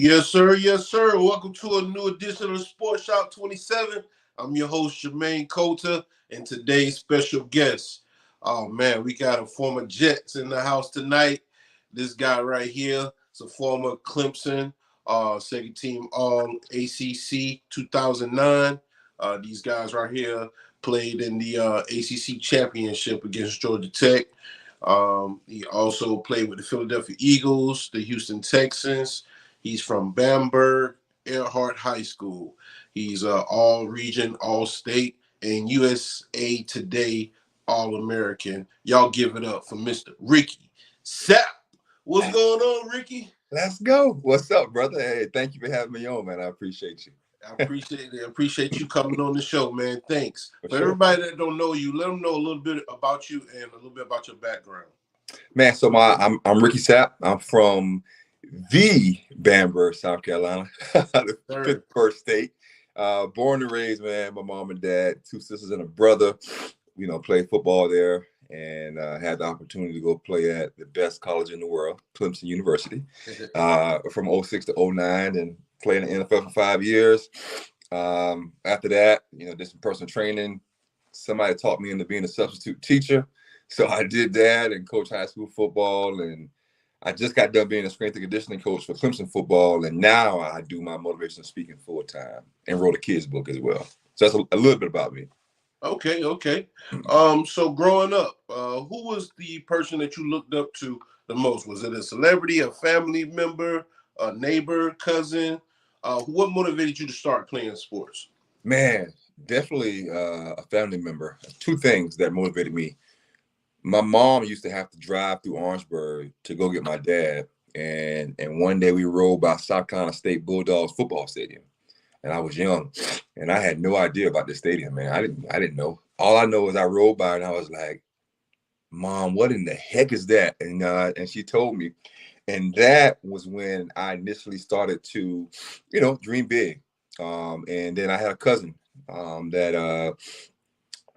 Yes, sir. Yes, sir. Welcome to a new edition of Sports Shop 27. I'm your host, Jermaine Coulter, and today's special guest. Oh, man, we got a former Jets in the house tonight. This guy right here is a former Clemson, second team All ACC 2009. These guys right here played in the ACC championship against Georgia Tech. He also played with the Philadelphia Eagles, the Houston Texans. He's from Bamberg Earhart High School. He's all-region, all-state, and USA Today All-American. Y'all give it up for Mr. Ricky Sapp. What's going on, Ricky? Let's go. What's up, brother? Hey, thank you for having me on, man. I appreciate you. I appreciate it. I appreciate you coming on the show, man. Thanks. For sure. everybody that don't know you, let them know a little bit about you and a little bit about your background. Man, so I'm Ricky Sapp. I'm from the Bamberg, South Carolina, the 51st state. Born and raised, man. My mom and dad, two sisters and a brother. Played football there and had the opportunity to go play at the best college in the world, Clemson University, from 06 to 09, and played in the NFL for 5 years. After that, did some personal training. Somebody taught me into being a substitute teacher. So I did that and coached high school football. And I just got done being a strength and conditioning coach for Clemson football. And now I do my motivational speaking full time and wrote a kids book as well. So that's a little bit about me. Okay. So growing up, who was the person that you looked up to the most? Was it a celebrity, a family member, a neighbor, cousin? What motivated you to start playing sports? Man, definitely a family member. Two things that motivated me. My mom used to have to drive through Orangeburg to go get my dad. And one day we rode by South Carolina State Bulldogs football stadium. And I was young, and I had no idea about the stadium, man. I didn't know. All I know is I rode by and I was like, "Mom, what in the heck is that?" And she told me, and that was when I initially started to, dream big. And then I had a cousin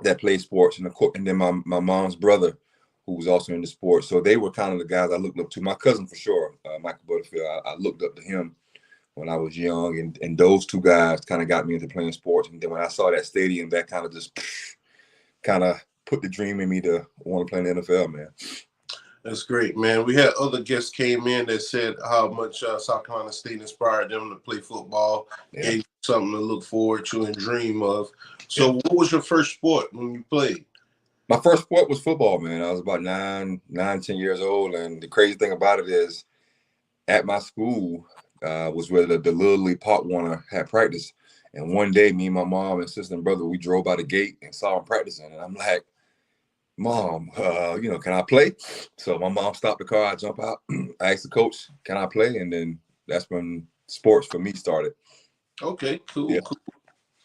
that played sports, and then my mom's brother, who was also into sports. So they were kind of the guys I looked up to. My cousin for sure, Michael Butterfield. I looked up to him when I was young, and those two guys kind of got me into playing sports. And then when I saw that stadium, that kind of just kind of put the dream in me to want to play in the NFL, man. That's great, man. We had other guests came in that said how much South Carolina State inspired them to play football, gave you something to look forward to and dream of. So what was your first sport when you played? My first sport was football, man. I was about 10 years old. And the crazy thing about it is at my school, was where the Little League Pop Warner had practice. And one day, me and my mom and sister and brother, we drove by the gate and saw him practicing. And I'm like, "Mom, can I play?" So my mom stopped the car. I jump out. I asked the coach, "Can I play?" And then that's when sports for me started. Okay, cool.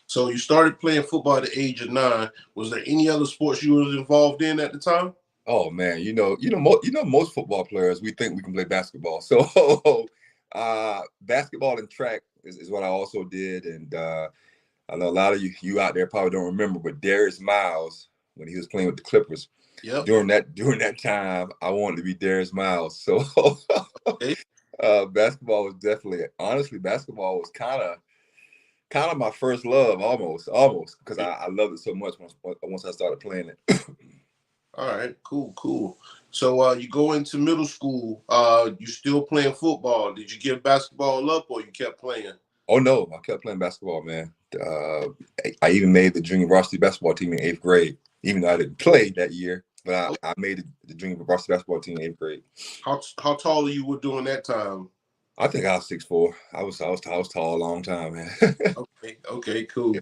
So you started playing football at the age of 9. Was there any other sports you were involved in at the time? Oh man, most football players, we think we can play basketball. So basketball and track is what I also did. And I know a lot of you out there probably don't remember, but Darius Miles, when he was playing with the Clippers, during that time, I wanted to be Darius Miles. So basketball was basketball was kind of my first love, almost, because I loved it so much once I started playing it. All right, cool. So you go into middle school. You still playing football? Did you give basketball up, or you kept playing? Oh no, I kept playing basketball, man. I even made the junior varsity basketball team in 8th grade, even though I didn't play that year. But I made the junior varsity basketball team in 8th grade. How tall are you during that time? I think I was 6'4". I was tall a long time, man. Okay, cool.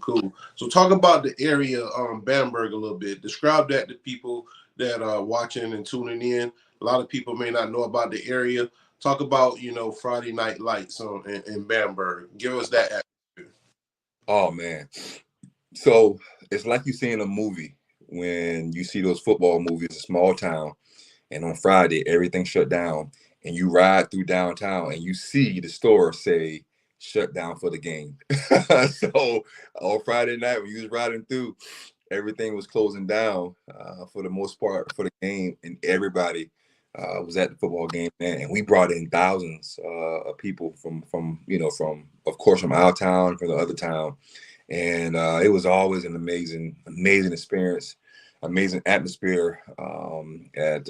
So talk about the area, Bamberg, a little bit. Describe that to people that are watching and tuning in. A lot of people may not know about the area. Talk about, Friday Night Lights in Bamberg. Give us that atmosphere. Oh man, so it's like you see in a movie when you see those football movies, a small town, and on Friday everything shut down, and you ride through downtown and you see the store say shut down for the game. So on Friday night when you was riding through, everything was closing down for the most part for the game, and everybody was at the football game, man, and we brought in thousands of people from of course from our town, from the other town, and it was always an amazing experience, amazing atmosphere at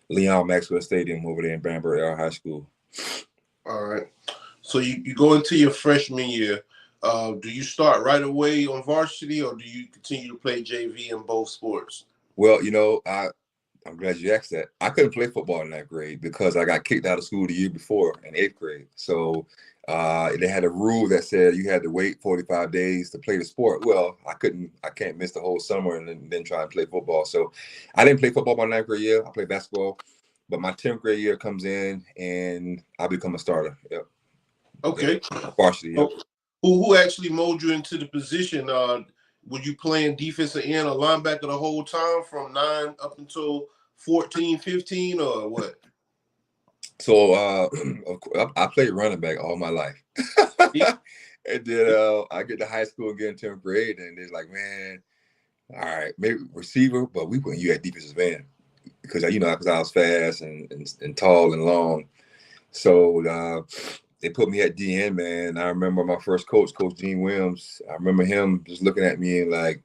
Leon Maxwell Stadium over there in Bamberg High School. All right. So you go into your freshman year. Do you start right away on varsity, or do you continue to play JV in both sports? Well, I'm glad you asked that. I couldn't play football in that grade because I got kicked out of school the year before in 8th grade. So they had a rule that said you had to wait 45 days to play the sport. Well, I can't miss the whole summer and then try and play football. So I didn't play football my 9th grade year. I played basketball. But my 10th grade year comes in and I become a starter. Yep. Okay. Varsity, yep. Who actually molded you into the position? Were you playing defensive end or linebacker the whole time from 9 up until 14, 15, or what? So I played running back all my life. And then I get to high school and get in 10th grade, and it's like, man, all right, maybe receiver, but we put you at defensive end because I was fast and tall and long. So they put me at DN, man. I remember my first coach, Coach Gene Williams. I remember him just looking at me and like,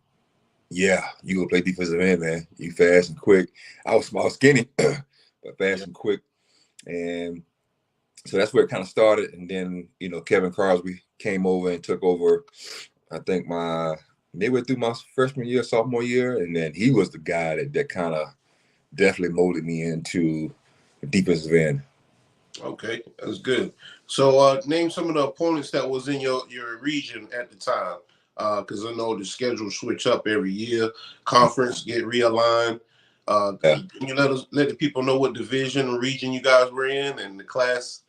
yeah, you gonna play defensive end, man. You fast and quick. I was small, skinny, but fast and quick. And so that's where it kind of started. And then, Kevin Crosby came over and took over, I think midway through my freshman year, sophomore year. And then he was the guy that kind of definitely molded me into defensive end. Okay, that's good. So name some of the opponents that was in your region at the time. Because I know the schedule switch up every year. Conference get realigned. Can you let the people know what division or region you guys were in and the class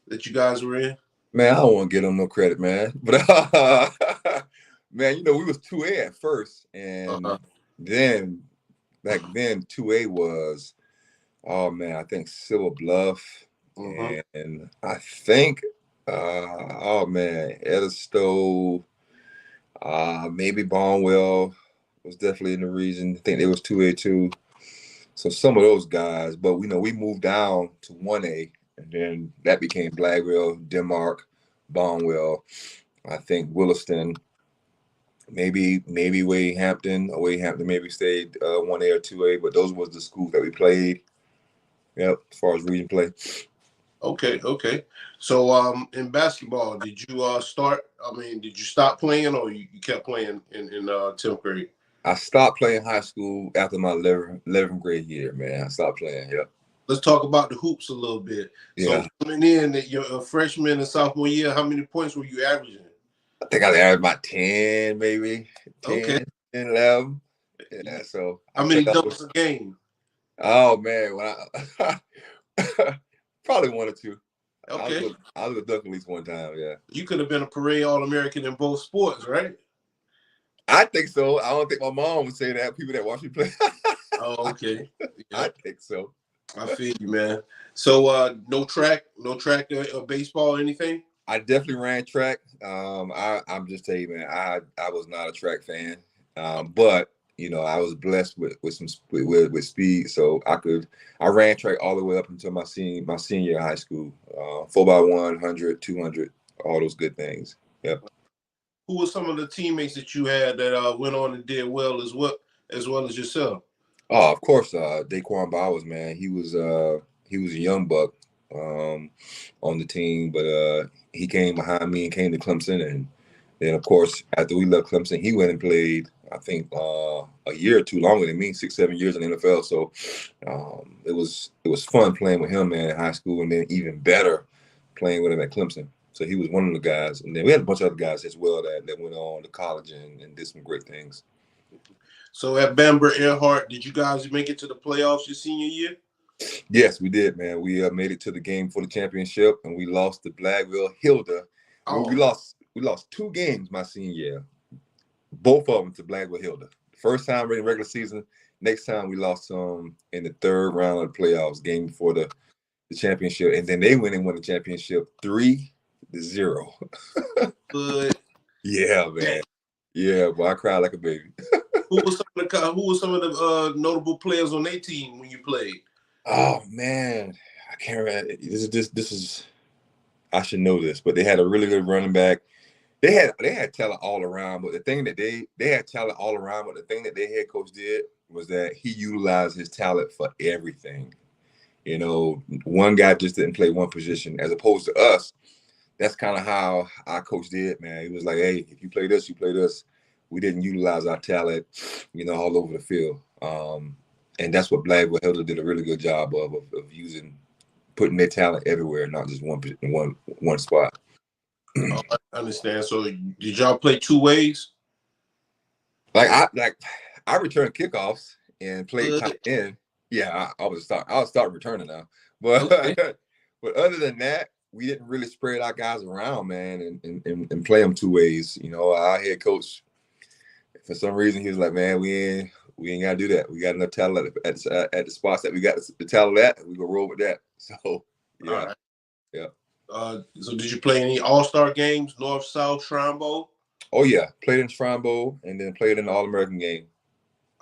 that you guys were in? Man, I don't want to give them no credit, man. But man, we was 2A at first, and then back then 2A was, oh man, I think Civil Bluff, and I think, oh man, Edisto, maybe Barnwell was definitely in the region. I think they was 2A too. So some of those guys, but we moved down to 1A. And then that became Blagville, Denmark, Barnwell, I think Williston, maybe Wade Hampton. Wade Hampton maybe stayed 1A or 2A, but those was the schools that we played. Yep, as far as region play. Okay. So in basketball, did you start? Did you stop playing or you kept playing in 10th grade? I stopped playing high school after my 11th grade year, man. I stopped playing, yep. Let's talk about the hoops a little bit. Yeah. So coming in your freshman and sophomore year, how many points were you averaging? I think I averaged about 10, maybe 10, 11. Yeah, so how many dunks a game? Oh man, probably 1 or 2. Okay. I was a dunk at least one time, yeah. You could have been a parade All-American in both sports, right? I think so. I don't think my mom would say that. People that watch me play. Oh, okay. Yeah. I think so. I feel you, man. So no track or baseball or anything? I definitely ran track. I'm just telling you, man, I was not a track fan. But I was blessed with speed, so I ran track all the way up until my senior year of high school. 4x1, 100, 200, all those good things. Yep. Who were some of the teammates that you had that went on and did well as well as yourself? Oh, of course, Daquan Bowers, man. He was a young buck on the team, but he came behind me and came to Clemson, and then of course after we left Clemson, he went and played, I think, a year or two longer than me, 6-7 years in the NFL. So it was fun playing with him, man, in high school, and then even better playing with him at Clemson. So he was one of the guys, and then we had a bunch of other guys as well that went on to college and did some great things. So at Bamberg Earhart, did you guys make it to the playoffs your senior year? Yes, we did, man. We made it to the game for the championship, and we lost to Blagville Hilda. Oh. We lost 2 games my senior year, both of them to Blagville Hilda. First time in the regular season. Next time we lost some in the 3rd round of the playoffs, game before the championship, and then they went and won the championship 3-0. Good. Yeah, man. Yeah, but I cried like a baby. Who were some of the notable players on their team when you played? Oh man, I can't remember. This is I should know this, but they had a really good running back. They had talent all around, but the thing that they had talent all around, but the thing that their head coach did was that he utilized his talent for everything. You know, one guy just didn't play one position, as opposed to us. That's kind of how our coach did, man. He was like, "Hey, if you play this, you play this." We didn't utilize our talent, all over the field, and that's what Blagwell Hilda did a really good job of using, putting their talent everywhere, not just one spot. Oh, I understand. So did y'all play two ways? like I returned kickoffs and played tight Good. end. Yeah, I'll start returning now. But Okay. but other than that, we didn't really spread our guys around, man, and play them two ways. Our head coach, for some reason, he was like, man, we ain't gotta do that. We got enough talent at the spots that we got the talent at. We gonna roll with that. So All yeah, right. yeah. So did you play any All-Star games, North, South, Shrine Bowl? Oh yeah, played in Shrine Bowl and then played in the All American game.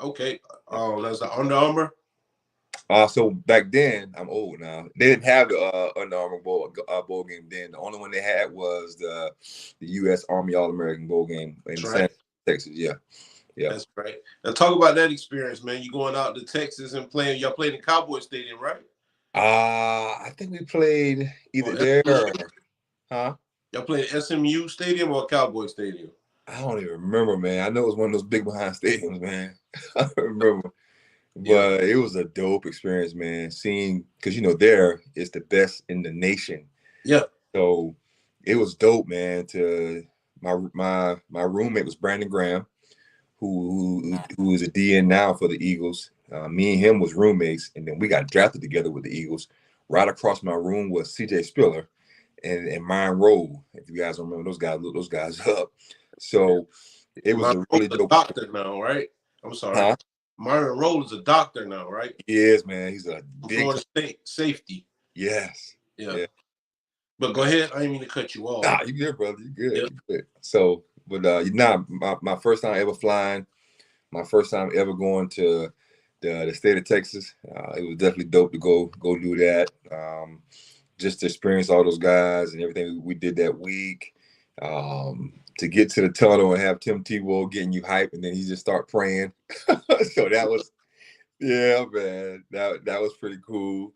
Okay. That's the Under Armour. So back then, I'm old now. They didn't have the Under Armour bowl game then. The only one they had was the U.S. Army All American Bowl game in That's San right. Texas. Yeah, yeah. That's right. Now talk about that experience, man. You going out to Texas and playing. Y'all played in Cowboy Stadium, right? I think we played Or either there SMU or, Stadium? huh? Y'all played SMU Stadium or Cowboy Stadium? I don't even remember, man. I know it was one of those big behind stadiums, man. I don't remember, Yeah. but it was a dope experience, man. Seeing, because there is the best in the nation. Yeah. So it was dope, man. To my roommate was Brandon Graham, who is a DN now for the Eagles. Me and him was roommates, and then we got drafted together with the Eagles. Right across my room was C.J. Spiller and Myron Rowe. If you guys don't remember those guys, look those guys up. So it was a Monroe's really a dope. doctor now, right? I'm sorry. Huh? Monroe is a doctor now, right? He is, man. He's a From big Florida time. State safety. Yes. Yeah. Yeah. But go ahead. I didn't mean to cut you off. Nah, you good, brother. You good. Yeah. You good. So, but my first time ever flying, my first time ever going to the state of Texas. It was definitely dope to go do that. Just to experience all those guys and everything we did that week. To get to the tunnel and have Tim Tebow getting you hype, and then he just start praying. So that was, yeah, man. That was pretty cool.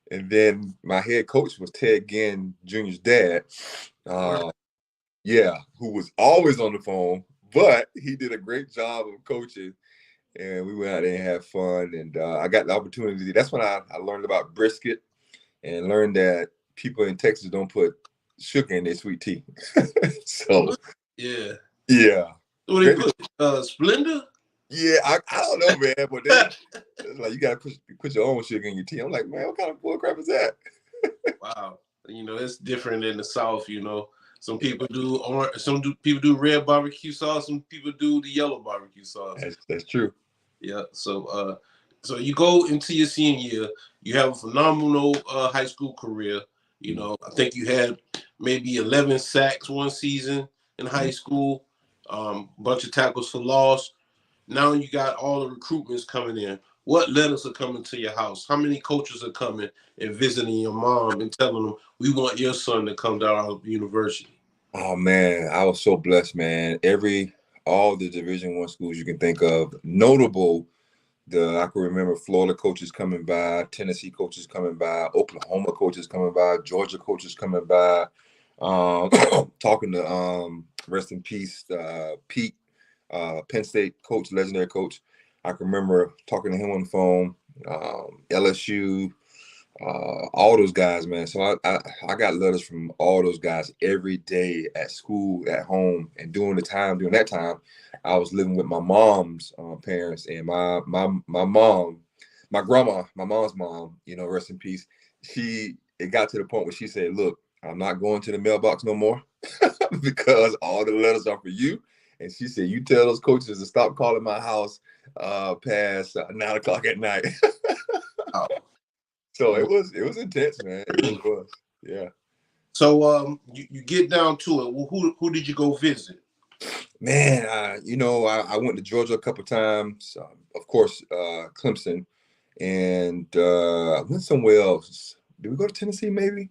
And then my head coach was Ted Ginn Jr.'s dad. Word. Yeah, who was always on the phone, but he did a great job of coaching. And we went out there and had fun. And I got the opportunity. That's when I learned about brisket and learned that people in Texas don't put sugar in their sweet tea. So Yeah. yeah, What they great. put? Splendor? Yeah, I don't know, man, but they like you gotta put your own sugar in your tea. I'm like, man, what kind of bull crap is that? Wow. It's different in the South, Some people do people do red barbecue sauce, some people do the yellow barbecue sauce. That's true. Yeah. So you go into your senior year, you have a phenomenal high school career. I think you had maybe 11 sacks one season in high school, bunch of tackles for loss. Now you got all the recruitments coming in. What letters are coming to your house? How many coaches are coming and visiting your mom and telling them we want your son to come to our university? Oh man, I was so blessed, man. All the Division I schools you can think of, notable. I can remember Florida coaches coming by, Tennessee coaches coming by, Oklahoma coaches coming by, Georgia coaches coming by. Um, Talking to rest in peace, Pete, Penn State coach, legendary coach. I can remember talking to him on the phone. LSU, all those guys, man. So I got letters from all those guys every day at school, at home, and during that time, I was living with my mom's parents and my mom, my grandma, my mom's mom. Rest in peace. It got to the point where she said, "Look, I'm not going to the mailbox no more because all the letters are for you." And she said, "You tell those coaches to stop calling my house past 9 o'clock at night." So it was intense, man. It really was. Yeah. So you get down to it. Well, who did you go visit? Man, I went to Georgia a couple times. Of course, Clemson, and I went somewhere else. Did we go to Tennessee maybe?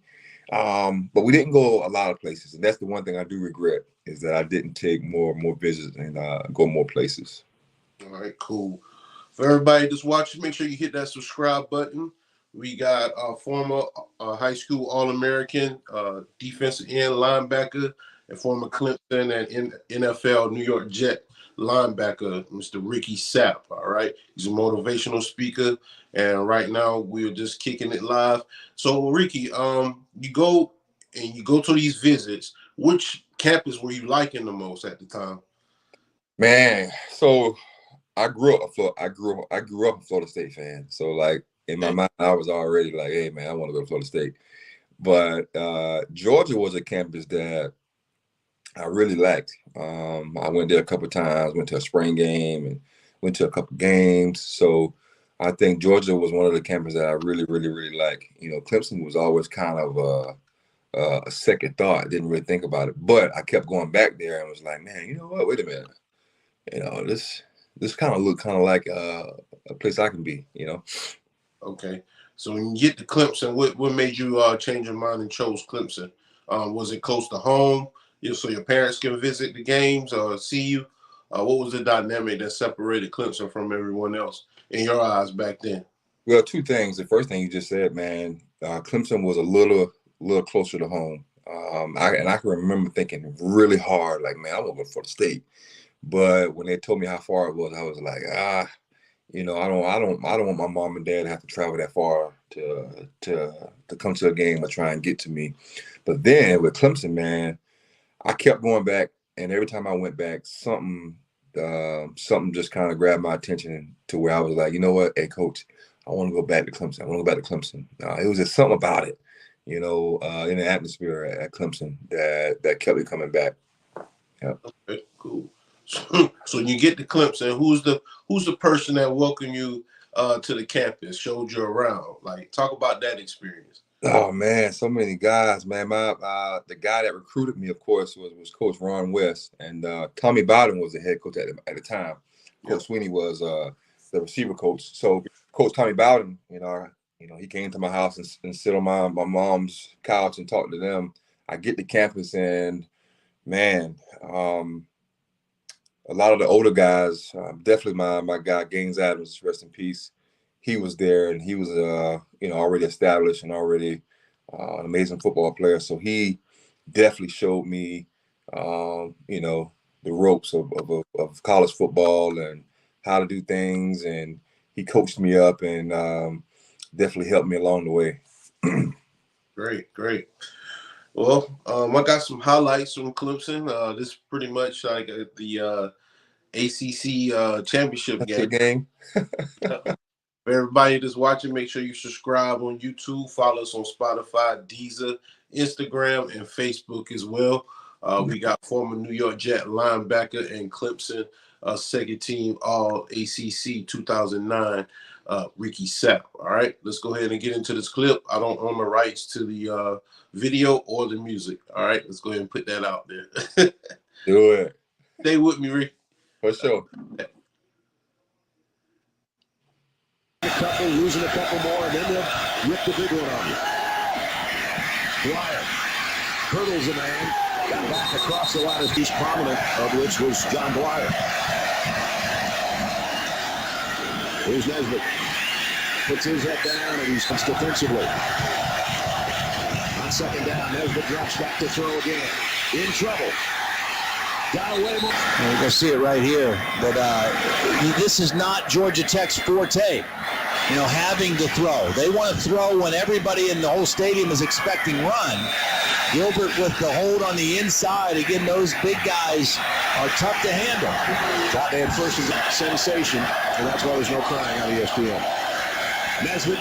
But we didn't go a lot of places, and that's the one thing I do regret is that I didn't take more visits and go more places. All right, cool. For everybody that's watching, make sure you hit that subscribe button. We got former high school All-American defensive end linebacker and former Clemson and NFL New York Jet linebacker, Mr. Ricky Sapp. All right, he's a motivational speaker, and right now we're just kicking it live. So, Ricky, you go to these visits. Which campus were you liking the most at the time? Man, so I grew up I grew up a Florida State fan. So like in my mind, I was already like, hey man, I want to go to Florida State. But Georgia was a campus that I really liked. I went there a couple of times, went to a spring game and went to a couple of games. So I think Georgia was one of the campuses that I really, really, really like. You know, Clemson was always kind of a second thought. I didn't really think about it, but I kept going back there and was like, man, you know what? Wait a minute. You know, this kind of look kind of like a place I can be. You know. Okay. So when you get to Clemson, what made you change your mind and chose Clemson? Was it close to home, so your parents can visit the games or see you? What was the dynamic that separated Clemson from everyone else in your eyes back then? Well, two things. The first thing you just said, man, Clemson was a little closer to home. I can remember thinking really hard, like, man, I want to go for the state. But when they told me how far it was, I was like, you know, I don't want my mom and dad to have to travel that far to come to a game or try and get to me. But then with Clemson, man, I kept going back, and every time I went back, something just kind of grabbed my attention to where I was like, you know what, hey coach, I want to go back to Clemson. I want to go back to Clemson. It was just something about it, you know, in the atmosphere at Clemson that kept me coming back. Yeah. Okay, cool. So when you get to Clemson, who's the person that welcomed you to the campus, showed you around? Like, talk about that experience. Oh man, so many guys, man. My the guy that recruited me, of course, was Coach Ron West, and Tommy Bowden was the head coach at the time. Yep. Coach Sweeney was the receiver coach. So Coach Tommy Bowden, he came to my house and sit on my mom's couch and talk to them. I get to campus and man, a lot of the older guys, definitely my guy Gaines Adams, rest in peace. He was there, and he was already established and already an amazing football player. So he definitely showed me, the ropes of college football and how to do things, and he coached me up and definitely helped me along the way. Great, great. Well, I got some highlights from Clemson. This is pretty much like the ACC championship That's game. your game. For everybody that's watching, make sure you subscribe on YouTube, follow us on Spotify, Deezer, Instagram, and Facebook as well. We got former New York Jet linebacker and Clemson second team All ACC 2009, Ricky Sapp. All right, let's go ahead and get into this clip. I don't own the rights to the video or the music. All right, let's go ahead and put that out there. Do it. Stay with me, Ricky. For sure. Losing a couple more, and then they'll rip the big one on you. Dwyer hurdles a man, got back across the line, as least prominent of which was John Dwyer. Here's Nesbitt. Puts his head down, and he's defensively. On second down, Nesbitt drops back to throw again. In trouble. Got away more. You're going to see it right here, but this is not Georgia Tech's forte. You know, having to throw. They want to throw when everybody in the whole stadium is expecting run. Gilbert with the hold on the inside. Again, those big guys are tough to handle. Thought they had first is a sensation, and that's why there's no crying on ESPN. Nesbitt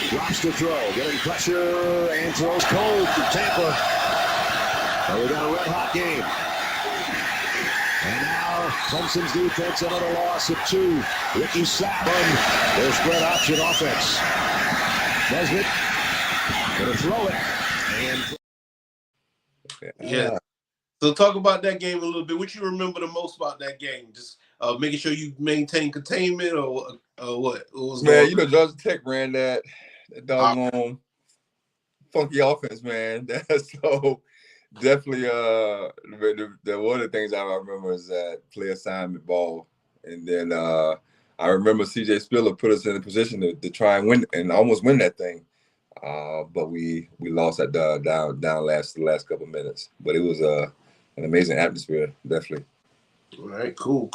drops to throw, getting pressure, and throws cold to Tampa. So we got a red-hot game. And now Clemson's defense, another loss of 2. Ricky Sapp on their spread option offense. Nesbitt going to throw it. And Yeah. So talk about that game a little bit. What you remember the most about that game? Just making sure you maintain containment, or What was Man, going you know, Georgia Tech ran that on? doggone funky offense, man. That's so definitely the one of the things I remember is that play assignment ball. And then I remember CJ Spiller put us in a position to try and win and almost win that thing. But we lost at down the last couple of minutes. But it was an amazing atmosphere, definitely. All right, cool.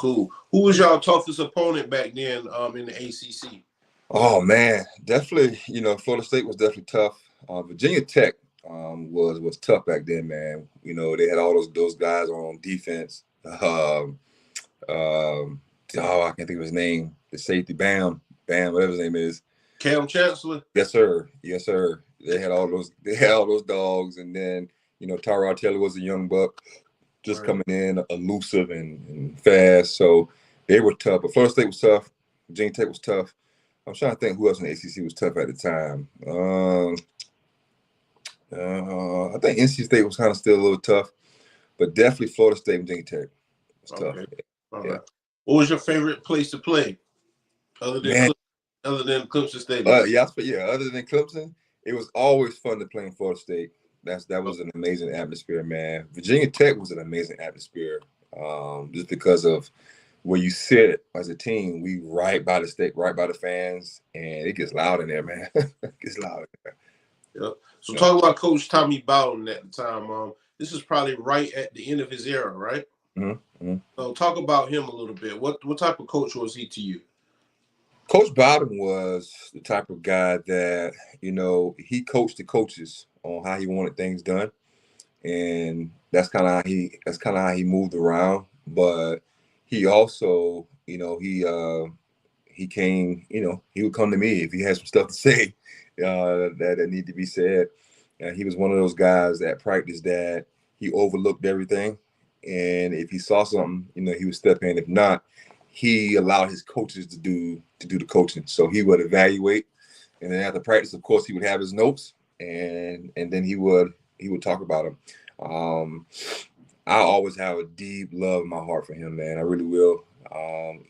Who was y'all toughest opponent back then in the ACC? Oh man, definitely. You know, Florida State was definitely tough. Virginia Tech was tough back then, man. You know, they had all those guys on defense. I can't think of his name. The safety, whatever his name is. Cam Chancellor. Yes, sir. Yes, sir. They had all those dogs, and then you know Tyrod Taylor was a young buck, just Right. coming in elusive and fast. So they were tough. But Florida State was tough. Virginia Tech was tough. I'm trying to think who else in the ACC was tough at the time. I think NC State was kind of still a little tough, but definitely Florida State and Virginia Tech was tough. Okay. All Yeah. right. What was your favorite place to play, other than Clemson Stadium? Other than Clemson, it was always fun to play in Florida State. That was an amazing atmosphere, man. Virginia Tech was an amazing atmosphere, just because of where you sit as a team. We right by the state, right by the fans, and it gets loud in there, man. It gets loud in there. Yep. So talk about Coach Tommy Bowden at the time. This is probably right at the end of his era, right? Mm-hmm. Mm-hmm. So talk about him a little bit. What type of coach was he to you? Coach Bowden was the type of guy that, you know, he coached the coaches on how he wanted things done. And that's kind of how he moved around. But he also, you know, he came, you know, he would come to me if he had some stuff to say that need to be said. And he was one of those guys at practice that he overlooked everything. And if he saw something, you know, he would step in. If not, he allowed his coaches to do the coaching. So he would evaluate, and then after practice, of course, he would have his notes, and then he would talk about them. I always have a deep love in my heart for him, man. I really will.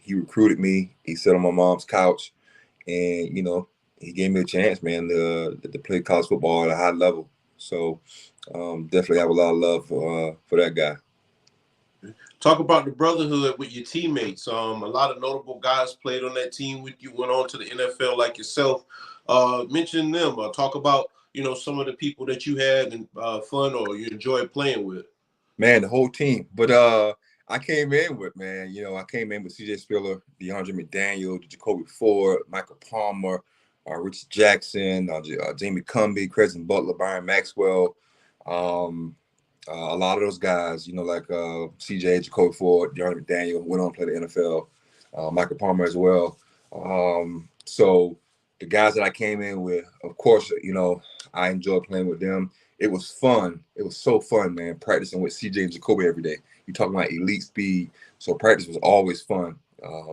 He recruited me. He sat on my mom's couch, and you know, he gave me a chance, man, to play college football at a high level. So definitely have a lot of love for that guy. Talk about the brotherhood with your teammates. A lot of notable guys played on that team with you, went on to the NFL like yourself. Mention them. Talk about, you know, some of the people that you had and fun or you enjoyed playing with. Man, the whole team. But I came in with CJ Spiller, DeAndre McDaniel, Jacoby Ford, Michael Palmer, Richard Jackson, Jamie Cumbie, Crescent Butler, Byron Maxwell. A lot of those guys, you know, like CJ, Jacoby Ford, DeAndre McDaniel, went on to play the NFL, Michael Palmer as well. So the guys that I came in with, of course, you know, I enjoyed playing with them. It was fun. It was so fun, man, practicing with CJ and Jacoby every day. You're talking about elite speed. So practice was always fun.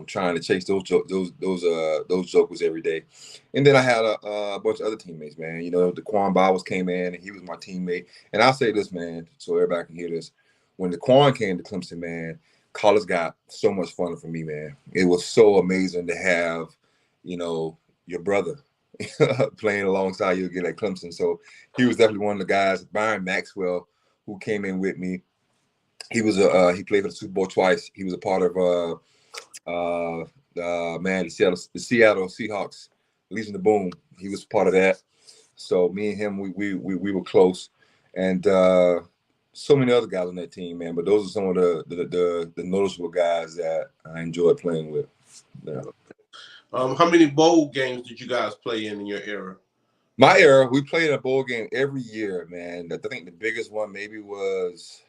Trying to chase those jokers every day. And then I had a bunch of other teammates, man. You know, DeQuan Bowers came in, and he was my teammate. And I'll say this, man, so everybody can hear this. When DeQuan came to Clemson, man, college got so much fun for me, man. It was so amazing to have, you know, your brother playing alongside you again at Clemson. So he was definitely one of the guys. Byron Maxwell, who came in with me, he played for the Super Bowl twice. He was a part of the Seattle Seahawks, Legion of Boom. He was part of that. So me and him, we were close, and so many other guys on that team, man. But those are some of the noticeable guys that I enjoyed playing with. Yeah. How many bowl games did you guys play in your era? My era, we played a bowl game every year, man. I think the biggest one maybe was,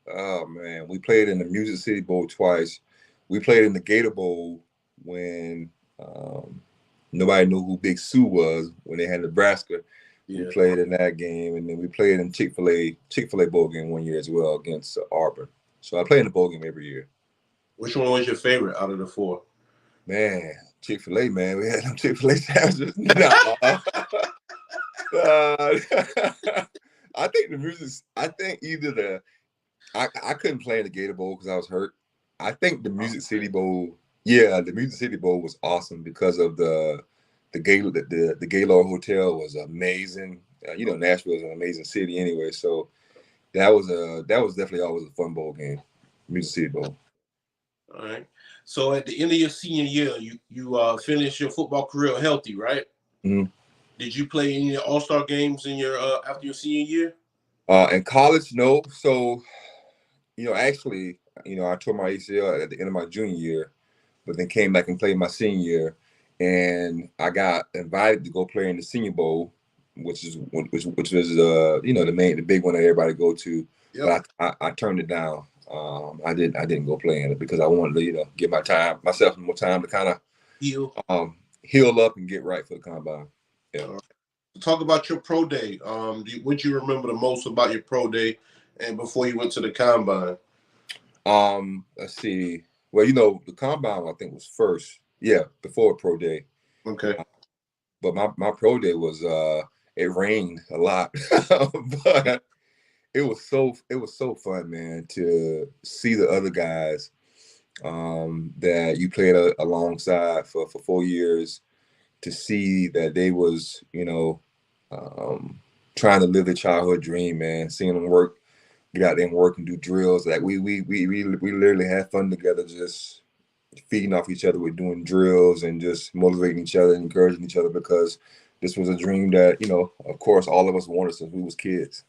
we played in the Music City Bowl twice. We played in the Gator Bowl when nobody knew who Big Sue was when they had Nebraska. Yeah. We played in that game, and then we played in Chick-fil-A bowl game one year as well against Auburn. So I played in the bowl game every year. Which one was your favorite out of the four? Man, Chick-fil-A, man. We had them Chick-fil-A sandwiches. I think the music. I think either I couldn't play in the Gator Bowl because I was hurt. I think the Music City Bowl Yeah, the Music City Bowl was awesome because of the Gaylord Hotel was amazing. Nashville is an amazing city anyway, so that was definitely always a fun bowl game, Music City Bowl. All right. So at the end of your senior year, you finished your football career healthy, right? Mm-hmm. Did you play any All-Star games in your after your senior year? In college, no. So, actually, I tore my ACL at the end of my junior year, but then came back and played my senior year, and I got invited to go play in the Senior Bowl, which was the big one that everybody go to. Yep. But I turned it down. I didn't go play in it because I wanted to give myself more time to kind of Heal. heal up and get right for the combine. Yeah. All right. Talk about your pro day. What you remember the most about your pro day, and before you went to the combine? Let's see. Well, the combine I think was first. Yeah, before pro day. Okay. But my pro day was it rained a lot, but it was so fun, man, to see the other guys that you played alongside for 4 years, to see that they was trying to live their childhood dream, man. Seeing them get out there and work and do drills. Like we literally had fun together, just feeding off each other with doing drills and just motivating each other and encouraging each other, because this was a dream that, of course, all of us wanted since we was kids.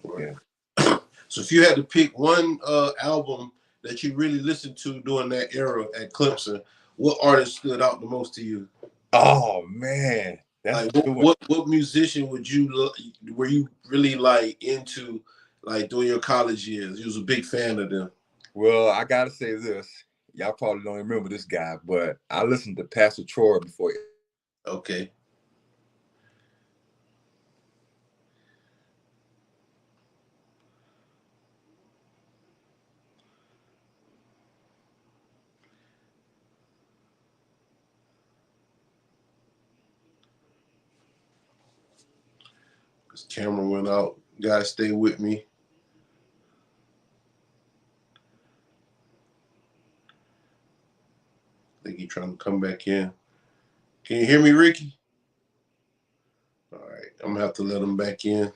Right. Yeah. So if you had to pick one album that you really listened to during that era at Clemson, what artist stood out the most to you? Oh man, that's Like a good one. what musician were you really like into, like during your college years? You was a big fan of them. Well, I gotta say this. Y'all probably don't remember this guy, but I listened to Pastor Troy before. Okay. This camera went out. Guys, stay with me. I think he's trying to come back in. Can you hear me, Ricky? All right. I'm gonna have to let him back in.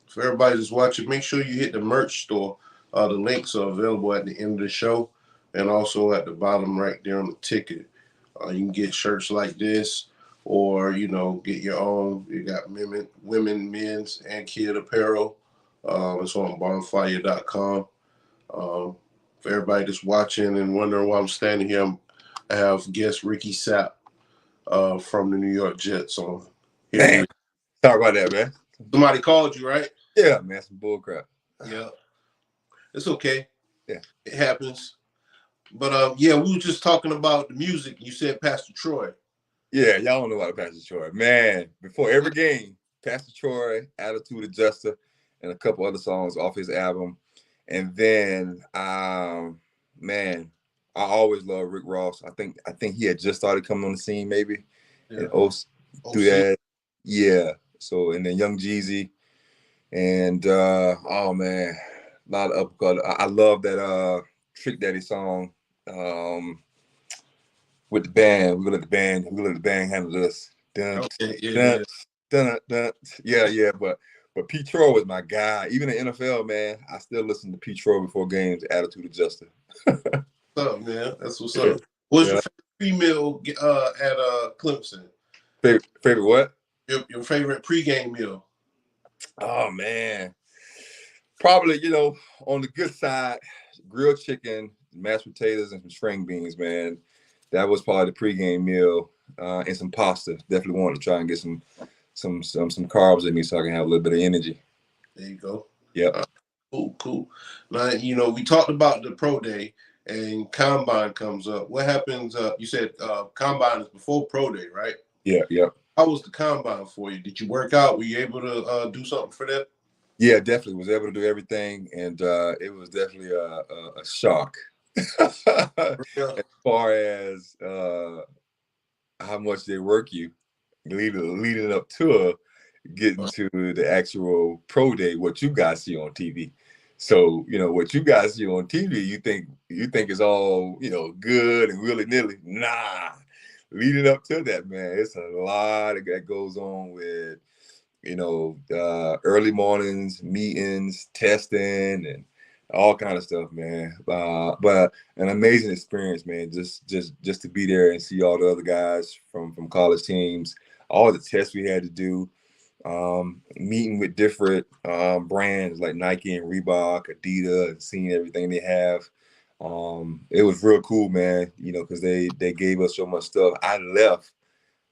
For everybody that's watching, make sure you hit the merch store. The links are available at the end of the show, and also at the bottom right there on the ticket. You can get shirts like this, or get your own. You got women, men's, and kid apparel. It's on bonfire.com. For everybody that's watching and wondering why I'm standing here, I have guest Ricky Sapp from the New York Jets on here. Man, sorry about that, man. Somebody called you, right? Yeah, man, some bull crap. Yeah. It's okay. Yeah. It happens. But we were just talking about the music. You said Pastor Troy. Yeah, y'all don't know about Pastor Troy. Man, before every game, Pastor Troy, Attitude Adjuster, and a couple other songs off his album. And then man, I always love Rick Ross. I think he had just started coming on the scene, maybe. Yeah. And through that. Yeah. So, and then Young Jeezy. And oh man, a lot of upcut. I love that Trick Daddy song. With the band, we're gonna let the band handle this. Dun, Okay, yeah, dun, yeah. dun, dun. Yeah. But Pete Troy was my guy. Even in the NFL, man, I still listen to Pete Troy before games. Attitude Adjuster. What's up, man? That's what's up. What's your favorite meal at Clemson? Favorite what? Your favorite pregame meal? Oh man, probably on the good side, grilled chicken, mashed potatoes, and some string beans, man. That was probably the pregame meal, and some pasta. Definitely wanted to try and get some carbs in me so I can have a little bit of energy. There you go. Yeah. Cool. Now, we talked about the pro day and combine comes up. What happens? You said combine is before pro day, right? Yeah. How was the combine for you? Did you work out? Were you able to do something for that? Yeah, definitely was able to do everything, and it was definitely a shock as far as how much they work you leading up to getting to the actual pro day, what you guys see on TV. So, what you guys see on TV, you think it's all, good and willy-nilly. Nah. Leading up to that, man, it's a lot that goes on with, early mornings, meetings, testing, and all kind of stuff, man. But an amazing experience, man. Just to be there and see all the other guys from college teams, all the tests we had to do, meeting with different brands like Nike and Reebok, Adidas, and seeing everything they have. It was real cool, man. Because they gave us so much stuff.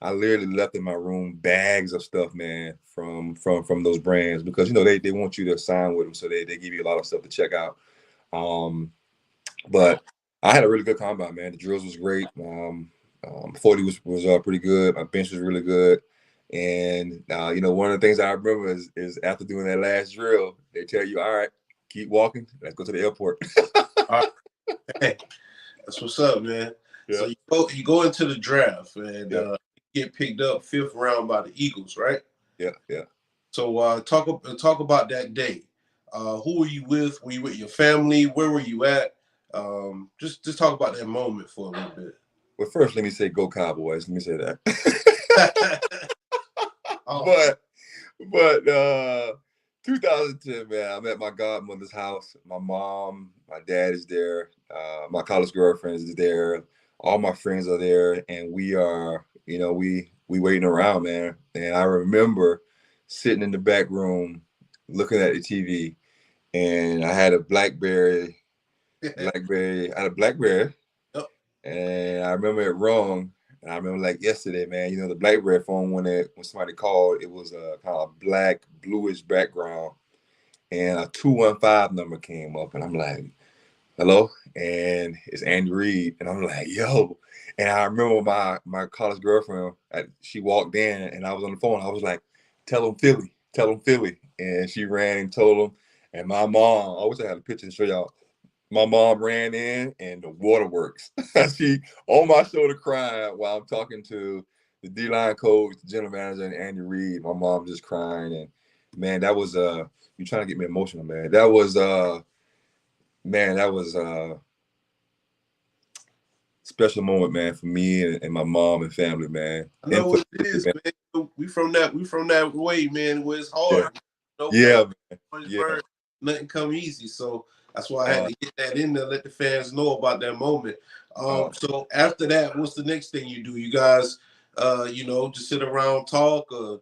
I literally left in my room bags of stuff, man, from those brands, because they want you to sign with them, so they give you a lot of stuff to check out. But I had a really good combine, man. The drills was great. 40 was pretty good. My bench was really good. And one of the things I remember is after doing that last drill, they tell you, all right, keep walking. Let's go to the airport. Hey, that's what's up, man. Yeah. So you go into the draft and get picked up 5th round by the Eagles, right? Yeah. So talk about that day. Who were you with? Were you with your family? Where were you at? Just talk about that moment for a little bit. Well, first, let me say go Cowboys. Let me say that. But 2010, man, I'm at my godmother's house. My mom, my dad is there. My college girlfriend is there. All my friends are there, and we are, we waiting around, man. And I remember sitting in the back room looking at the TV, and I had a BlackBerry. I had a BlackBerry, and I remember it wrong. And I remember like yesterday, man. The BlackBerry phone when somebody called, it was a kind of black, bluish background, and a 215 number came up, and I'm like, hello, and it's Andy Reid, and I'm like, yo. And I remember my college girlfriend, she walked in, and I was on the phone. I was like, tell them Philly, and she ran and told them. And my mom, I wish I had a picture to show y'all. My mom ran in, and the waterworks. She on my shoulder crying while I'm talking to the D-line coach, the general manager, and Andy Reid. My mom just crying, and man, that was you're trying to get me emotional, man. That was special moment, man, for me and my mom and family, man. I know what it is, man. We from that way, man, where it's hard. Yeah, man. Nothing come easy. So that's why I had to get that in there, let the fans know about that moment. So after that, what's the next thing you do? You guys just sit around, talk, or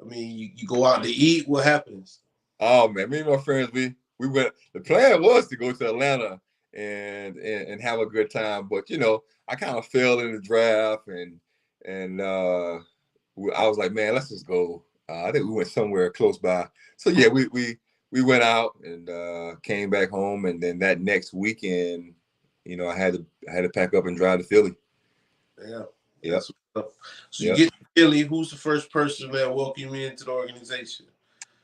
you go out to eat. What happens? Oh man, me and my friends, we went. The plan was to go to Atlanta and have a good time, but I kind of fell in the draft, and I was like, man, let's just go. I think we went somewhere close by. So yeah, we went out and came back home, and then that next weekend, I had to pack up and drive to Philly. Yeah. Yeah. So you get to Philly. Who's the first person that welcomed you into the organization?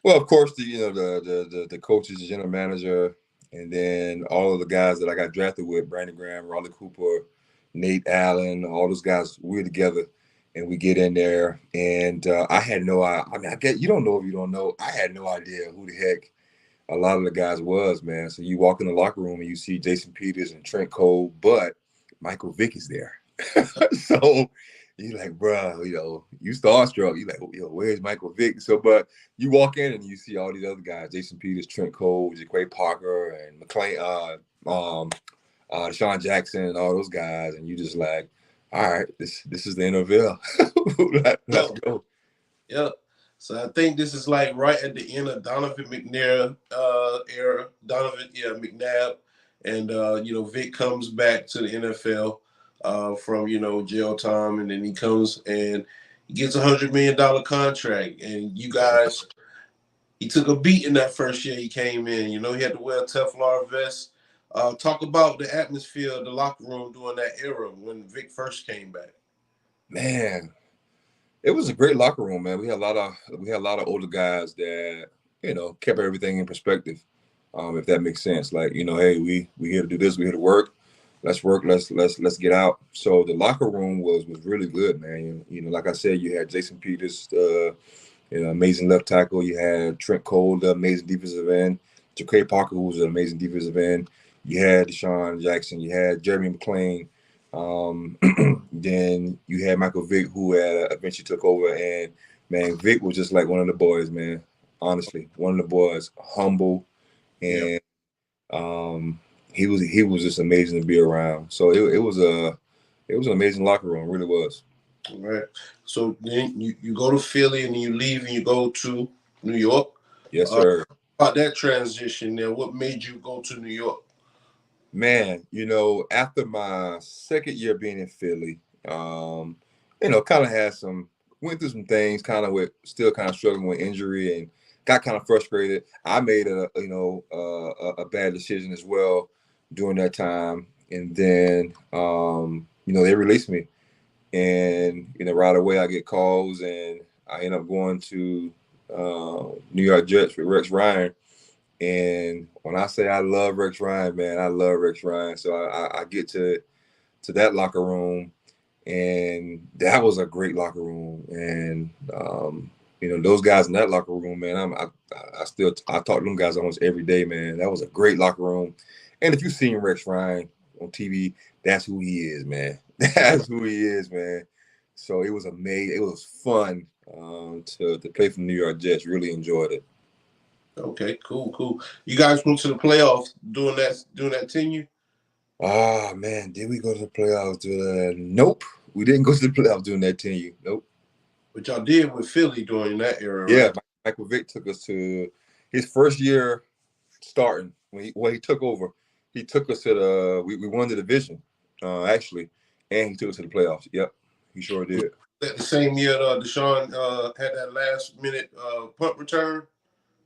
Well, of course, the coaches, the general manager, and then all of the guys that I got drafted with: Brandon Graham, Raleigh Cooper, Nate Allen, all those guys. We're together, and we get in there, and I had no idea. I get you don't know if you don't know. I had no idea who the heck a lot of the guys was, man. So you walk in the locker room and you see Jason Peters and Trent Cole, but Michael Vick is there. So you're like, bro, you starstruck. You're like, where's Michael Vick? So, but you walk in and you see all these other guys: Jason Peters, Trent Cole, Jaquay Parker, and McClain, Deshaun Jackson, and all those guys, and you just like, all right, this is the NFL. Let's go. Yeah. So I think this is like right at the end of Donovan McNair era. McNabb, and Vic comes back to the NFL from jail time, and then he comes and he gets $100 million contract. And you guys, he took a beat in that first year he came in. He had to wear a Teflon vest. Talk about the atmosphere of the locker room during that era when Vic first came back. Man, it was a great locker room, man. We had a lot of older guys that kept everything in perspective. If that makes sense, like hey, we here to do this, we here to work. Let's work. Let's get out. So the locker room was really good, man. Like I said, you had Jason Peters, amazing left tackle. You had Trent Cole, the amazing defensive end. Jaquay Parker, who was an amazing defensive end. You had Deshaun Jackson. You had Jeremy McClain. Then you had Michael Vick, who eventually took over. And, man, Vick was just like one of the boys, man. Honestly, one of the boys, humble. And he was just amazing to be around. So it was an amazing locker room, it really was. All right. So then you go to Philly and you leave and you go to New York. Yes, sir. About that transition there, what made you go to New York? Man, after my second year being in Philly, kind of went through some things, still kind of struggling with injury and got kind of frustrated. I made a bad decision as well during that time. And then, they released me. And, right away I get calls and I end up going to New York Jets with Rex Ryan. And when I say I love Rex Ryan, man, I love Rex Ryan. So I get to that locker room, and that was a great locker room. And, those guys in that locker room, man, I talk to them guys almost every day, man. That was a great locker room. And if you've seen Rex Ryan on TV, that's who he is, man. That's who he is, man. So it was amazing. It was fun to play for the New York Jets. Really enjoyed it. Okay, cool. You guys went to the playoffs during that tenure? Oh, man, did we go to the playoffs? Nope. We didn't go to the playoffs during that tenure. Nope. But y'all did with Philly during that era, yeah, right? Michael Vick took us to his first year starting. When he took over, he took us to we won the division, actually, and he took us to the playoffs. Yep, he sure did. That the same year Deshaun had that last-minute punt return?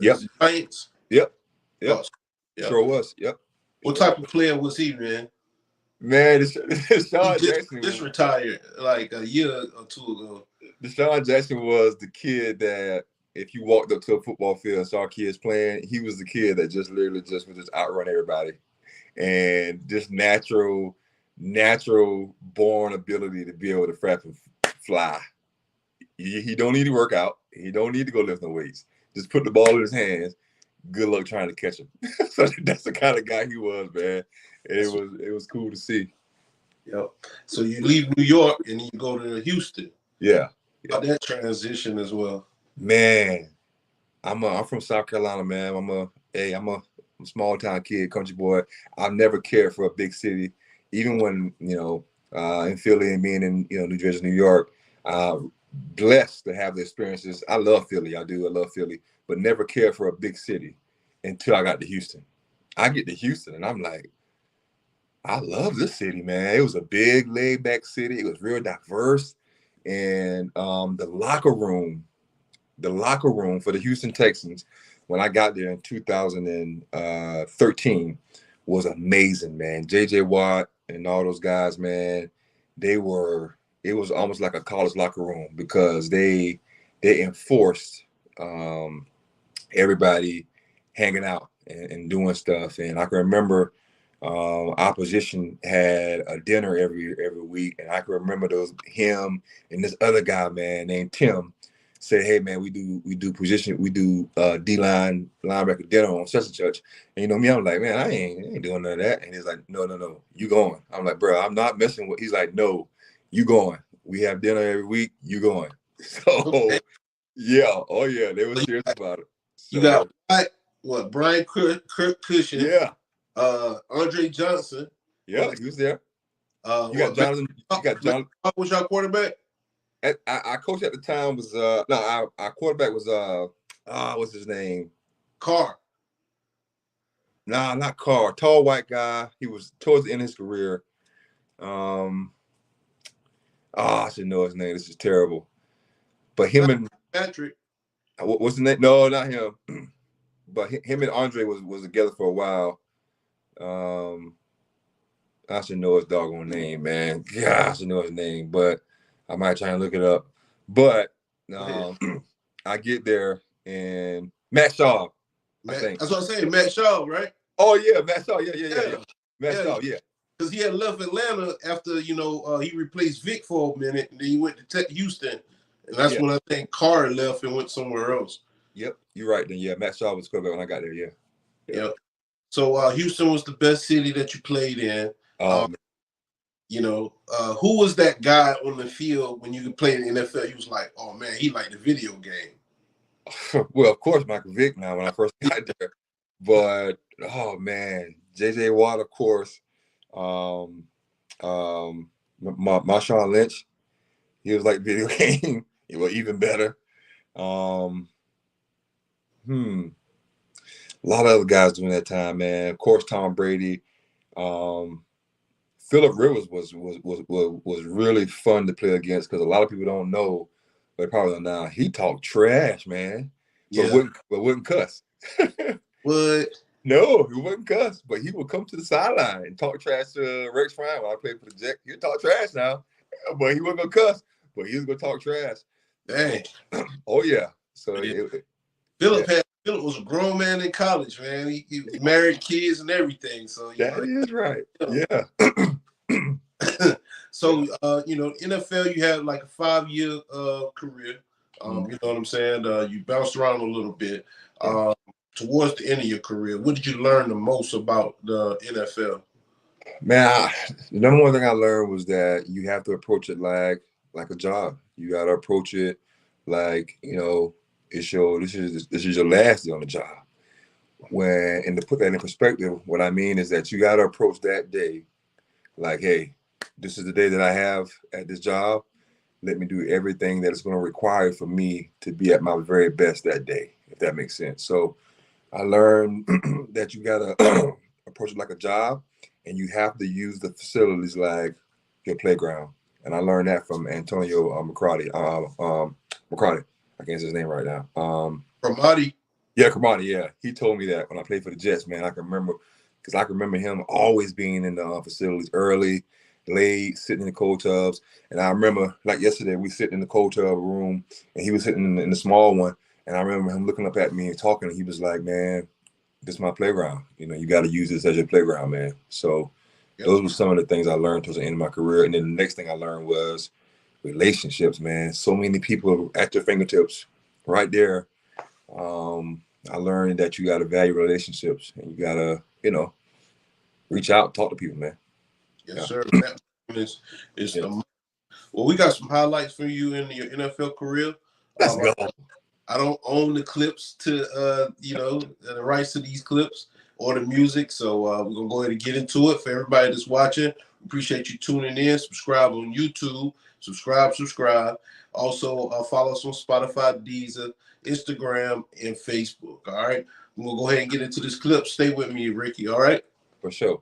Yep. Giants? Yep. Yep. Sure was. Yep. What type of player was he, man? Man, Deshaun Jackson just retired like a year or two ago. Deshaun Jackson was the kid that if you walked up to a football field and saw kids playing, he was the kid that just literally just would just outrun everybody. And just natural born ability to be able to flap and fly. He don't need to work out. He don't need to go lift no weights. Just put the ball in his hands. Good luck trying to catch him. So that's the kind of guy he was, man. It was cool to see. Yep. So you leave New York and you go to Houston. Yeah. About that transition as well. Man, I'm from South Carolina, man. I'm a small town kid, country boy. I've never cared for a big city, even when in Philly and being in New Jersey, New York. Blessed to have the experiences. I love Philly. I do. I love Philly, but never cared for a big city until I got to Houston. I get to Houston and I'm like, I love this city, man. It was a big, laid-back city. It was real diverse, and the locker room for the Houston Texans when I got there in 2013 was amazing, man. J.J. Watt and all those guys, man, it was almost like a college locker room because they enforced everybody hanging out and doing stuff. And I can remember opposition had a dinner every week, and I can remember him and this other guy, man, named Tim, said, "Hey, man, we do D-line linebacker dinner on such and such." And me, I'm like, "Man, I ain't doing none of that." And he's like, "No, you going?" I'm like, "Bro, I'm not messing with." He's like, "No, you going? We have dinner every week. You going?" So, yeah, oh yeah, they were serious about it. So, you got Brian Cushion? Yeah. Andre Johnson. Yeah, he was there. You got Jonathan. Jonathan. Was your quarterback? Our coach at the time was our quarterback was what's his name? Carr. Nah, not Carr. Tall white guy. He was towards the end of his career. I should know his name. This is terrible. But him and Patrick. What's the name? No, not him. But him and Andre was together for a while. I should know his doggone name, man. Yeah, I should know his name, but I might try and look it up. But I get there and Matt Shaw. I think that's what I'm saying. Matt Shaw, right? Oh yeah, Matt Shaw. Yeah. Matt Shaw, yeah. Because he had left Atlanta after he replaced Vic for a minute, and then he went to Houston, and that's when I think Carr left and went somewhere else. Yep, you're right. Then Matt Shaw was quarterback when I got there. Yeah. Yeah. So Houston was the best city that you played in. Um, Who was that guy on the field when you played in the NFL? He was like, oh man, he liked the video game. well, of course, Michael Vick. Now, when I first got there, but oh man, J.J. Watt, of course. Marshawn Lynch. He was like video game. It was even better. A lot of other guys during that time, man. Of course, Tom Brady. Phillip Rivers was really fun to play against because a lot of people don't know, but probably don't now. He talked trash, man, Yeah. but wouldn't cuss. What? No, he wouldn't cuss, but he would come to the sideline and talk trash to Rex Ryan when I played for the Jets. He'd talk trash now, but he wasn't gonna cuss, but he was gonna talk trash. Dang. Oh yeah. So yeah. Phillip was a grown man in college, man. He married kids and everything. So is right. Yeah. So NFL, you had like a 5-year career. You know what I'm saying? You bounced around a little bit. Towards the end of your career, what did you learn the most about the NFL? Man, the number one thing I learned was that you have to approach it like a job. You got to approach it like this is your last day on the job. And to put that in perspective, what I mean is that you got to approach that day like, hey, this is the day that I have at this job. Let me do everything that it's going to require for me to be at my very best that day, if that makes sense. So I learned that you got to approach it like a job, and you have to use the facilities like your playground. And I learned that from Antonio McCarty. McCarty, I can't say his name right now. Cromartie. Yeah, Cromartie. Yeah, he told me that when I played for the Jets. Man, I can remember him always being in the facilities early, late, sitting in the cold tubs. And I remember, like yesterday, we sitting in the cold tub room, and he was sitting in the small one. And I remember him looking up at me and talking. And he was like, "Man, this is my playground. You got to use this as your playground, man." So those were some of the things I learned towards the end of my career. And then the next thing I learned was relationships, man. So many people at your fingertips, right there. I learned that you got to value relationships, and you got to, reach out, talk to people, man. Yes, sir. That is well, we got some highlights for you in your NFL career. Let's go. I don't own the clips to, the rights to these clips or the music. So we're going to go ahead and get into it. For everybody that's watching, appreciate you tuning in. Subscribe on YouTube. Subscribe. Also, follow us on Spotify, Deezer, Instagram, and Facebook. All right. We'll go ahead and get into this clip. Stay with me, Ricky. All right. For sure.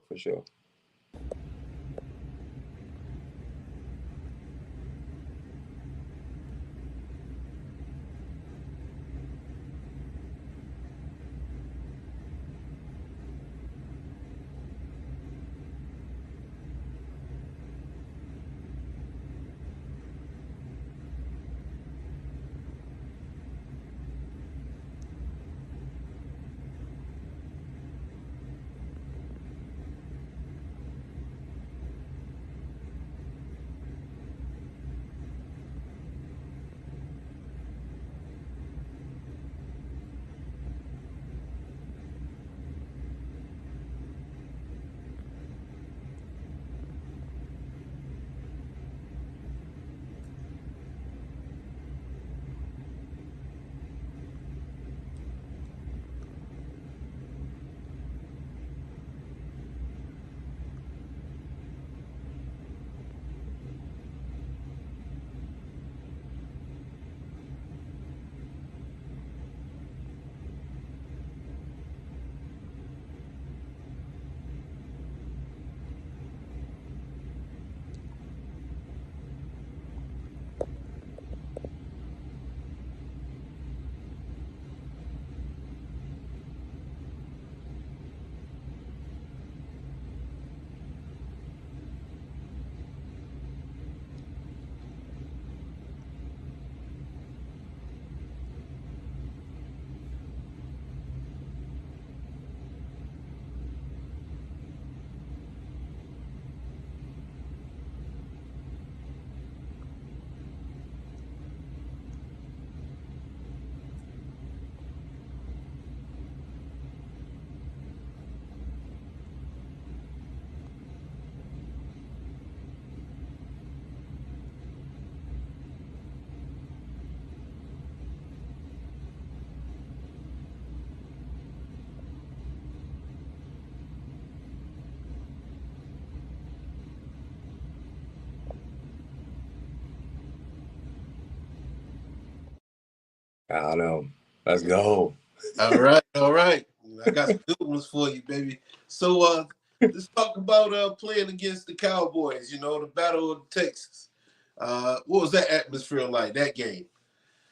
I know. Let's go. All right, all right. I got some good ones for you, baby. So let's talk about playing against the Cowboys, the Battle of Texas. What was that atmosphere like, that game?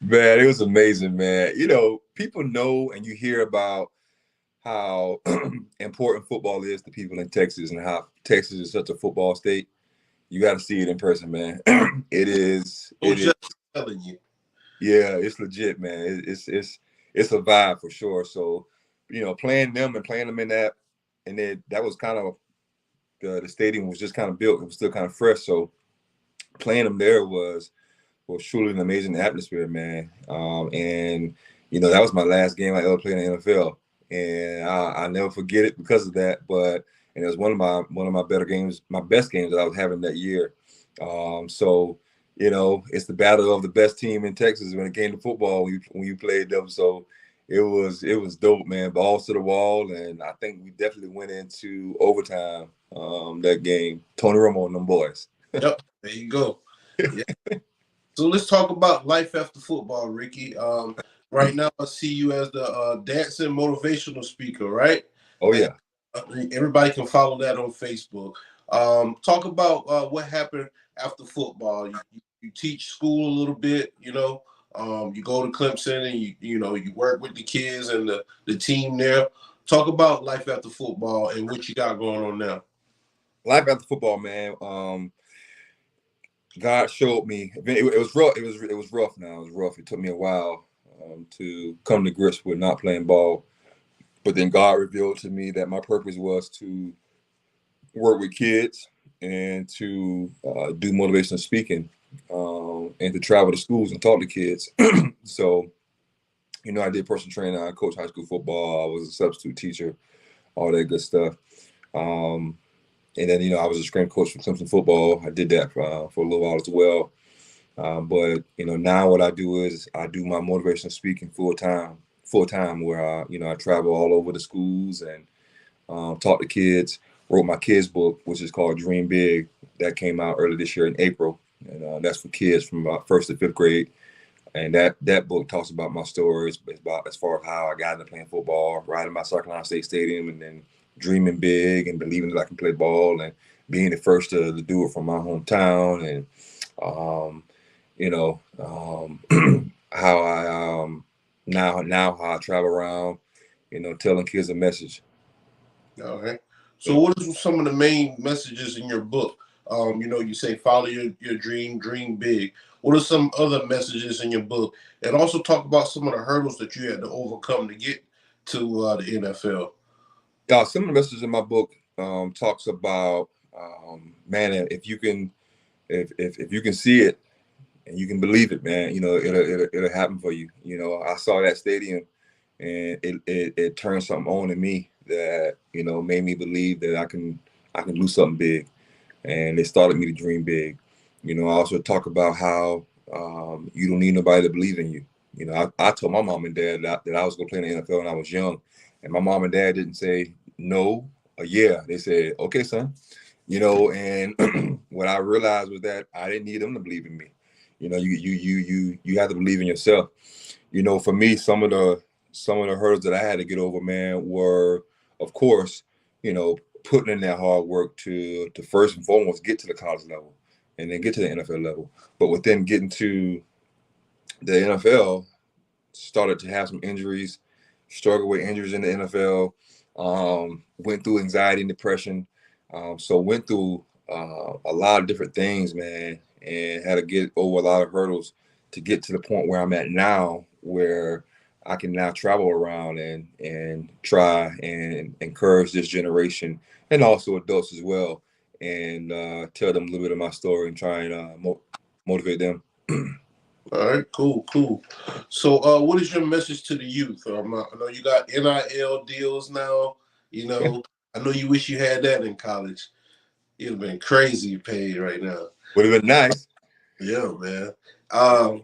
Man, it was amazing, man. People know and you hear about how important football is to people in Texas and how Texas is such a football state. You got to see it in person, man. It is. Oh, It is. just telling you. Yeah, it's legit, man. It's a vibe for sure. So, playing them and playing them in that, and then that was kind of the stadium was just kind of built. It was still kind of fresh. So playing them there was truly an amazing atmosphere, man. And that was my last game I ever played in the NFL, and I never forget it because of that. But and it was one of my better games, my best games that I was having that year. So it's the battle of the best team in Texas when it came to football when you played them. So it was dope, man. Balls to the wall, and I think we definitely went into overtime that game. Tony Romo and them boys. Yep, there you go. Yeah. So let's talk about life after football, Ricky. Right now, I see you as the dancing motivational speaker, right? Oh And yeah. everybody can follow that on Facebook. Talk about what happened after football. You teach school a little bit, you go to Clemson and you work with the kids and the team there. Talk about life after football and what you got going on now. Life after football, man. God showed me. It was rough. It was rough. Now it was rough. It took me a while to come to grips with not playing ball. But then God revealed to me that my purpose was to work with kids and to do motivational speaking and to travel to schools and talk to kids. So, I did personal training. I coached high school football. I was a substitute teacher, all that good stuff. And then, I was a strength coach for Clemson football. I did that for a little while as well. But now what I do is I do my motivational speaking full time, where I travel all over the schools and talk to kids. Wrote my kids book, which is called Dream Big. That came out early this year in April, and that's for kids from about 1st to 5th grade. And that book talks about my stories, about as far as how I got into playing football, riding my South Carolina State Stadium, and then dreaming big and believing that I can play ball, and being the first to do it from my hometown, and how I now how I travel around, telling kids a message. All right. So what are some of the main messages in your book? You say follow your dream big. What are some other messages in your book? And also talk about some of the hurdles that you had to overcome to get to the NFL. Some of the messages in my book talks about man, if you can see it and you can believe it, man, it'll happen for you. I saw that stadium and it turned something on in me that made me believe that I can do something big, and it started me to dream big. I also talk about how you don't need nobody to believe in you. I told my mom and dad that I was going to play in the NFL when I was young, and my mom and dad didn't say no or yeah. They said, okay, son. And what I realized was that I didn't need them to believe in me. You have to believe in yourself. For me, some of the hurdles that I had to get over, man, were, of course, putting in that hard work to first and foremost get to the college level and then get to the NFL level. But within getting to the NFL, started to have some injuries, struggled with injuries in the NFL, went through anxiety and depression. So went through a lot of different things, man, and had to get over a lot of hurdles to get to the point where I'm at now, where I can now travel around and try and encourage this generation and also adults as well, and tell them a little bit of my story and try and motivate them. All right, cool. So, what is your message to the youth? I know you got NIL deals now. I know you wish you had that in college. It'd have been crazy paid right now. Would have been nice. Yeah, man.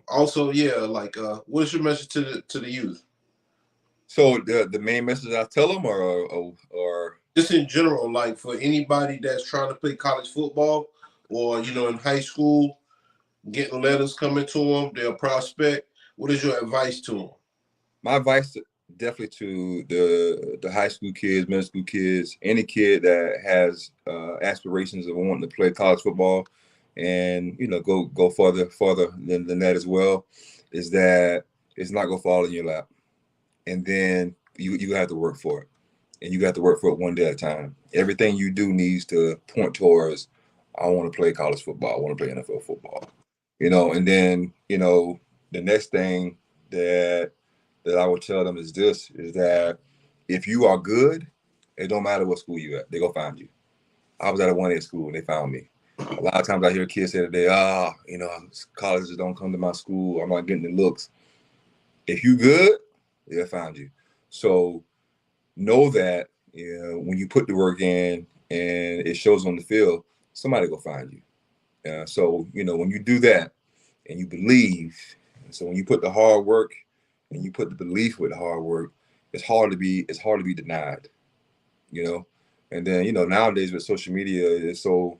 Also, yeah, like, what is your message to the youth? So the main message I tell them, or just in general, like for anybody that's trying to play college football, or in high school, getting letters coming to them, they're a prospect. What is your advice to them? My advice definitely to the high school kids, middle school kids, any kid that has aspirations of wanting to play college football, and go farther than that as well, is that it's not gonna fall in your lap, and then you have to work for it, and you got to work for it one day at a time. Everything you do needs to point towards, I want to play college football, I want to play NFL football, and then the next thing that I would tell them is that if you are good, it don't matter what school you at, they gonna find you. I was at a 1A school and they found me. A lot of times I hear kids say today, colleges don't come to my school, I'm not getting the looks. If you good, they'll find you. So know that when you put the work in and it shows on the field, somebody will find you. So when you do that and you believe, so when you put the hard work and you put the belief with the hard work, it's hard to be denied. And then nowadays with social media, it's so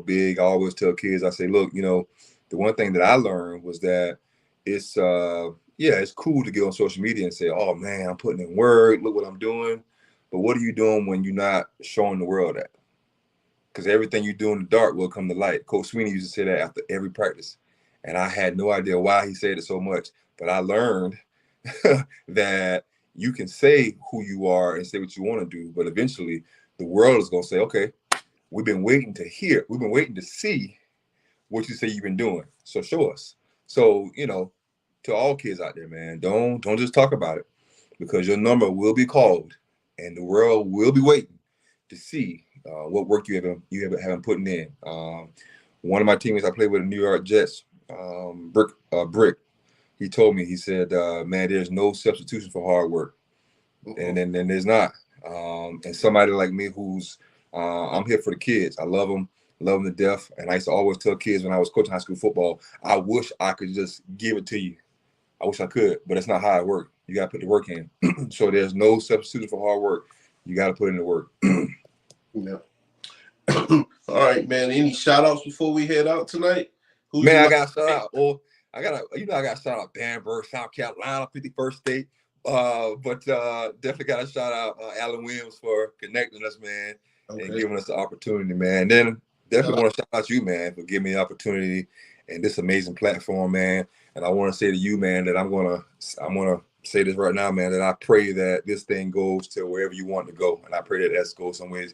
big. I always tell kids, I say, look, the one thing that I learned was that it's cool to get on social media and say, oh man, I'm putting in work, look what I'm doing. But what are you doing when you're not showing the world that? Because everything you do in the dark will come to light. Coach Sweeney used to say that after every practice. And I had no idea why he said it so much. But I learned that you can say who you are and say what you want to do. But eventually the world is going to say, okay, we've been waiting to hear. We've been waiting to see what you say you've been doing. So show us. So, to all kids out there, man, don't just talk about it, because your number will be called and the world will be waiting to see what work you haven't putting in. One of my teammates I played with the New York Jets, Brick, he told me, he said, man, there's no substitution for hard work. And then there's not. And somebody like me who's I'm here for the kids. I love them to death. And I used to always tell kids when I was coaching high school football, I wish I could just give it to you. I wish I could, but it's not how it works. You got to put the work in. So there's no substitution for hard work. You got to put in the work. Yeah. All right, man. Any shout outs before we head out tonight? I got shout out. Oh, I got shout out Danvers, South Carolina, 51st state. But definitely got to shout out Alan Williams for connecting us, man, and giving us the opportunity, man. And then definitely want to shout out you, man, for giving me the opportunity and this amazing platform, man. And I want to say to you, man, that I'm gonna say this right now, man, that I pray that this thing goes to wherever you want to go, and I pray that goes somewhere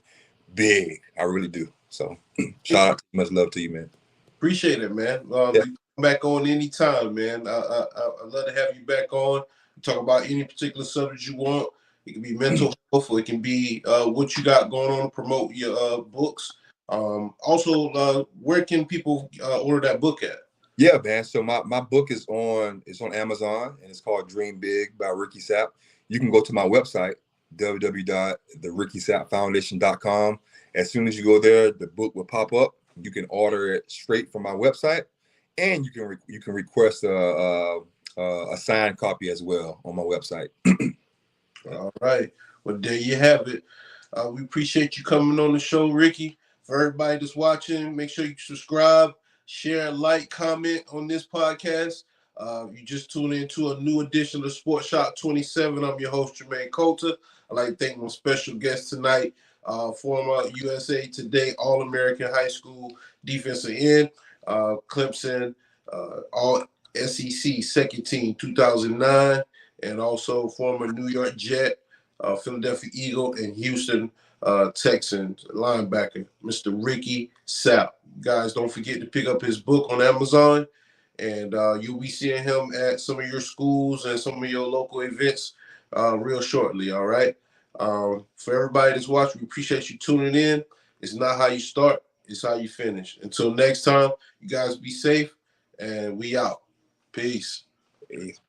big. I really do. So shout out, much love to you, man. Appreciate it, man. You come back on anytime, man. I'd love to have you back on. Talk about any particular subject you want. It can be mental health, or it can be what you got going on to promote your books. Also, where can people order that book at? Yeah, man. So my book is on Amazon, and it's called Dream Big by Ricky Sapp. You can go to my website, www.therickysappfoundation.com. As soon as you go there, the book will pop up. You can order it straight from my website, and you can request a signed copy as well on my website. All right. Well, there you have it. We appreciate you coming on the show, Ricky. For everybody that's watching, make sure you subscribe, share, like, comment on this podcast. You just tuned into a new edition of Sports Shop 27. I'm your host, Jermaine Coulter. I'd like to thank my special guest tonight, former USA Today All-American High School defensive end, Clemson, all SEC second team 2009, and also former New York Jet, Philadelphia Eagle, and Houston Texans linebacker, Mr. Ricky Sapp. Guys, don't forget to pick up his book on Amazon, and you'll be seeing him at some of your schools and some of your local events real shortly, all right? For everybody that's watching, we appreciate you tuning in. It's not how you start, it's how you finish. Until next time, you guys be safe, and we out. Peace. Peace.